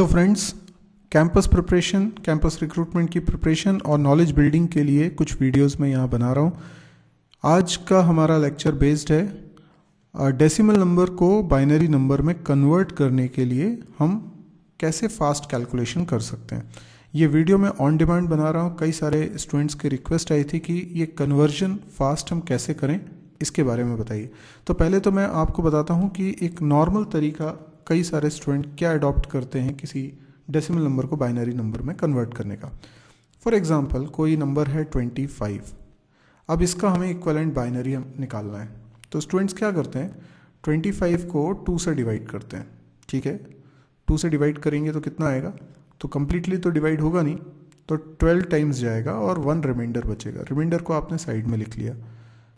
Hello friends, campus preparation, campus recruitment की preparation और knowledge building के लिए कुछ वीडियोस मैं यहाँ बना रहा हूँ। आज का हमारा लेक्चर बेस्ड है डेसिमल नंबर को बाइनरी नंबर में कन्वर्ट करने के लिए हम कैसे फास्ट कैलकुलेशन कर सकते हैं। ये वीडियो मैं ऑन डिमांड बना रहा हूँ। कई सारे स्टूडेंट्स की रिक्वेस्ट आई थी कि ये कन्वर्जन फास्ट हम कैसे करें, इसके बारे में बताइए। तो पहले तो मैं आपको बताता हूँ कि एक नॉर्मल तरीका कई सारे स्टूडेंट क्या अडॉप्ट करते हैं किसी डेसिमल नंबर को बाइनरी नंबर में कन्वर्ट करने का। फॉर एग्जांपल कोई नंबर है 25। अब इसका हमें इक्विवेलेंट बाइनरी निकालना है। तो स्टूडेंट्स क्या करते हैं, 25 को 2 से डिवाइड करते हैं। ठीक है, 2 से डिवाइड करेंगे तो कितना आएगा, तो कम्प्लीटली तो डिवाइड होगा नहीं, तो 12 टाइम्स जाएगा और 1 रिमाइंडर बचेगा। रिमाइंडर को आपने साइड में लिख लिया।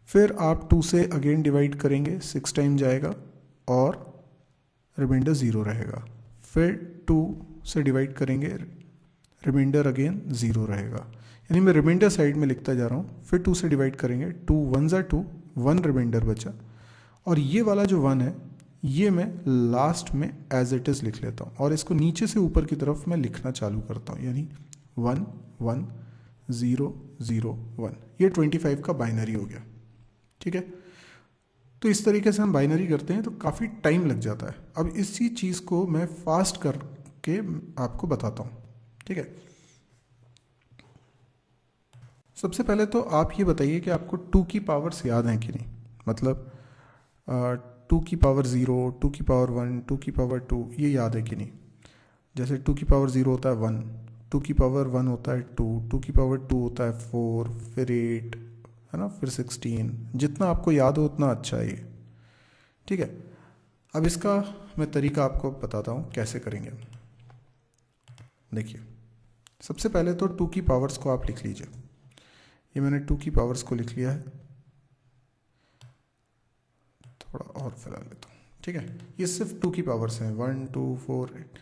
फिर आप 2 से अगेन डिवाइड करेंगे, 6 टाइम जाएगा और रिमाइंडर 0 रहेगा। फिर 2 से डिवाइड करेंगे, रिमाइंडर अगेन 0 रहेगा। यानी मैं रिमाइंडर साइड में लिखता जा रहा हूँ। फिर 2 से डिवाइड करेंगे, 2 1 2, 1 रिमाइंडर बचा। और ये वाला जो 1 है ये मैं लास्ट में एज इट इज़ लिख लेता हूँ और इसको नीचे से ऊपर की तरफ मैं लिखना चालू करता हूँ। यानी 1 1 0 0 1, ये 25 का बाइनरी हो गया। ठीक है, तो इस तरीके से हम बाइनरी करते हैं तो काफ़ी टाइम लग जाता है। अब इसी चीज़ को मैं फास्ट करके आपको बताता हूँ। ठीक है, सबसे पहले तो आप ये बताइए कि आपको 2 की पावर्स याद हैं कि नहीं। मतलब 2 की पावर 0, 2 की पावर 1, 2 की पावर 2, ये याद है कि नहीं। जैसे 2 की पावर 0 होता है 1, 2 की पावर 1 होता है 2, 2 की पावर 2 होता है 4, फिर 8 है ना, फिर 16। जितना आपको याद हो उतना अच्छा है ये। ठीक है, अब इसका मैं तरीका आपको बताता हूँ कैसे करेंगे। देखिए, सबसे पहले तो 2 की पावर्स को आप लिख लीजिए। ये मैंने 2 की पावर्स को लिख लिया है, थोड़ा और फैला लेता हूँ। ठीक है, ये सिर्फ 2 की पावर्स हैं, 1 2 4 8।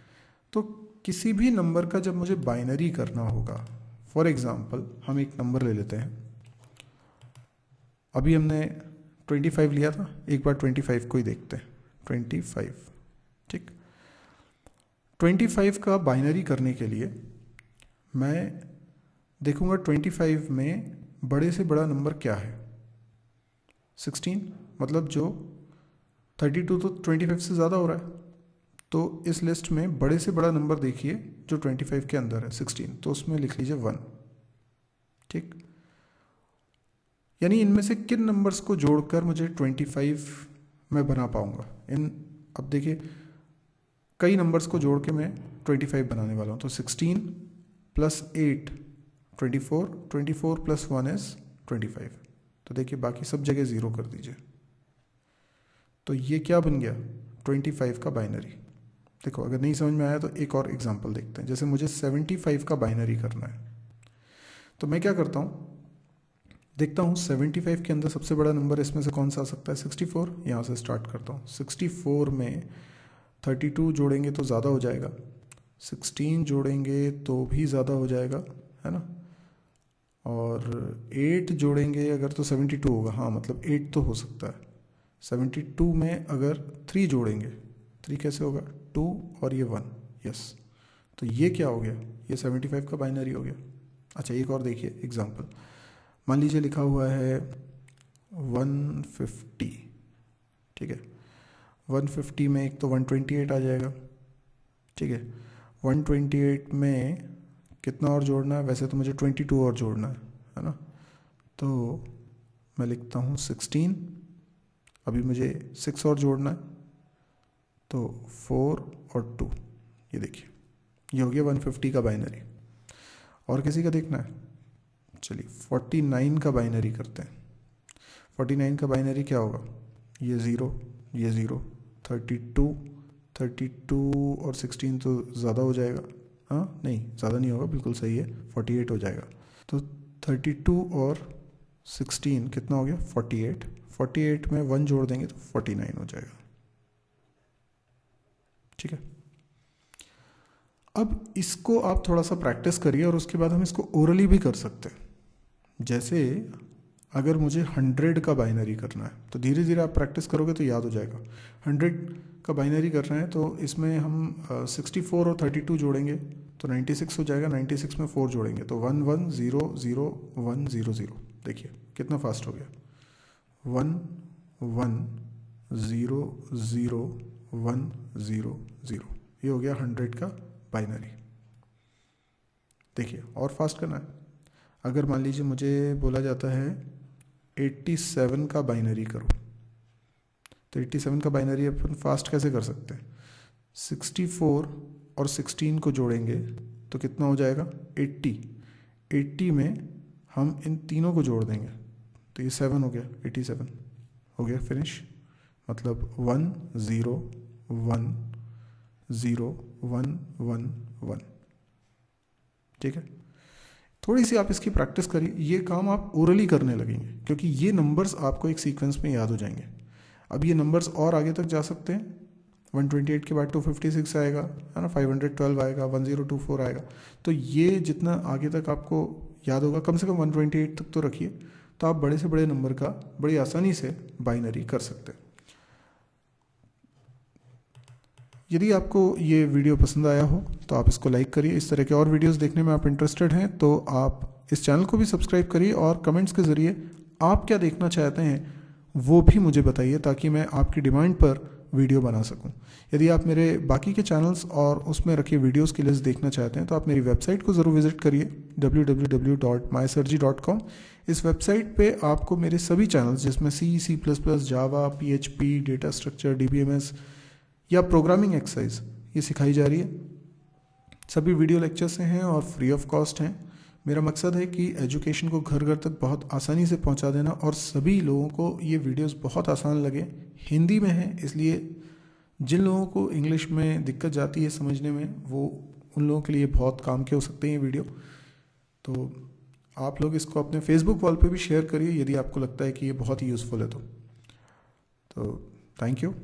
तो किसी भी नंबर का जब मुझे बाइनरी करना होगा, फॉर एग्जाम्पल हम एक नंबर ले लेते हैं। अभी हमने 25 लिया था, एक बार 25 को ही देखते हैं। 25, ठीक, 25 का बाइनरी करने के लिए मैं देखूंगा 25 में बड़े से बड़ा नंबर क्या है। 16, मतलब जो 32 तो 25 से ज़्यादा हो रहा है। तो इस लिस्ट में बड़े से बड़ा नंबर देखिए जो 25 के अंदर है, 16, तो उसमें लिख लीजिए 1। ठीक, यानी इनमें से किन नंबर्स को जोड़कर मुझे 25 मैं बना पाऊंगा। अब देखिए, कई नंबर्स को जोड़ के मैं 25 बनाने वाला हूँ। तो 16 + 8 24, 24 + 1 इज 25। तो देखिए बाकी सब जगह 0 कर दीजिए। तो ये क्या बन गया, 25 का बाइनरी। देखो, अगर नहीं समझ में आया तो एक और एग्जांपल देखते हैं। जैसे मुझे 75 का बाइनरी करना है, तो मैं क्या करता हूँ, देखता हूँ 75 के अंदर सबसे बड़ा नंबर इसमें से कौन सा आ सकता है, 64। यहाँ से स्टार्ट करता हूँ। 64 में 32 जोड़ेंगे तो ज़्यादा हो जाएगा, 16 जोड़ेंगे तो भी ज़्यादा हो जाएगा, है ना, और 8 जोड़ेंगे अगर तो 72 होगा। हाँ, मतलब 8 तो हो सकता है। 72 में अगर 3 जोड़ेंगे, 3 कैसे होगा, 2 और ये 1, यस। तो ये क्या हो गया, ये 75 का बाइनरी हो गया। अच्छा, एक और देखिए एग्जांपल। मान लीजिए लिखा हुआ है 150। ठीक है, 150 में एक तो 128 आ जाएगा। ठीक है, 128 में कितना और जोड़ना है, वैसे तो मुझे 22 और जोड़ना है ना। तो मैं लिखता हूँ 16, अभी मुझे 6 और जोड़ना है, तो 4 और 2। ये देखिए, ये हो गया 150 का बाइनरी। और किसी का देखना है, चलिए 49 का बाइनरी करते हैं। 49 का बाइनरी क्या होगा, ये 0, ये 0, 32 और 16 तो ज़्यादा हो जाएगा। हाँ, नहीं ज़्यादा नहीं होगा, बिल्कुल सही है, 48 हो जाएगा। तो 32 और 16 कितना हो गया, 48। 48 में 1 जोड़ देंगे तो 49 हो जाएगा। ठीक है, अब इसको आप थोड़ा सा प्रैक्टिस करिए और उसके बाद हम इसको ओरली भी कर सकते हैं। जैसे अगर मुझे 100 का बाइनरी करना है तो धीरे धीरे आप प्रैक्टिस करोगे तो याद हो जाएगा। 100 का बाइनरी कर रहे हैं तो इसमें हम 64 और 32 जोड़ेंगे तो 96 हो जाएगा। 96 में 4 जोड़ेंगे तो 1 1 0 0 1 0 0। देखिए कितना फास्ट हो गया, 1 1 0 0 1 0 0। ये हो गया 100 का बाइनरी। देखिए और फास्ट करना है। अगर मान लीजिए मुझे बोला जाता है 87 का बाइनरी करो, तो 87 का बाइनरी अपन फास्ट कैसे कर सकते हैं? 64 और 16 को जोड़ेंगे तो कितना हो जाएगा? 80। 80 में हम इन तीनों को जोड़ देंगे तो ये 7 हो गया, 87 हो गया, फिनिश। मतलब 1 0 1 0 1 1 1। ठीक है, थोड़ी सी आप इसकी प्रैक्टिस करिए। ये काम आप ओरली करने लगेंगे क्योंकि ये नंबर्स आपको एक सीक्वेंस में याद हो जाएंगे। अब ये नंबर्स और आगे तक जा सकते हैं। 128 के बाद 256 आएगा, है ना, 512 आएगा, 1024 आएगा। तो ये जितना आगे तक आपको याद होगा, कम से कम 128 तक तो रखिए, तो आप बड़े से बड़े नंबर का बड़ी आसानी से बाइनरी कर सकते हैं। यदि आपको ये वीडियो पसंद आया हो तो आप इसको लाइक करिए। इस तरह के और वीडियोस देखने में आप इंटरेस्टेड हैं तो आप इस चैनल को भी सब्सक्राइब करिए और कमेंट्स के ज़रिए आप क्या देखना चाहते हैं वो भी मुझे बताइए ताकि मैं आपकी डिमांड पर वीडियो बना सकूं। यदि आप मेरे बाकी के चैनल्स और उसमें रखे वीडियोस की लिस्ट देखना चाहते हैं तो आप मेरी वेबसाइट को ज़रूर विजिट करिए www.mysurgy.com। इस वेबसाइट पे आपको मेरे सभी चैनल्स जिसमें C++, जावा, PHP, डेटा स्ट्रक्चर, DBMS या प्रोग्रामिंग एक्सरसाइज ये सिखाई जा रही है। सभी वीडियो लेक्चर्स हैं और फ्री ऑफ कॉस्ट हैं। मेरा मकसद है कि एजुकेशन को घर घर तक बहुत आसानी से पहुंचा देना और सभी लोगों को ये वीडियोस बहुत आसान लगे। हिंदी में है इसलिए जिन लोगों को इंग्लिश में दिक्कत जाती है समझने में, वो उन लोगों के लिए बहुत काम के हो सकते हैं ये वीडियो। तो आप लोग इसको अपने फेसबुक वॉल पे भी शेयर करिए यदि आपको लगता है कि ये बहुत ही यूज़फुल है तो थैंक यू।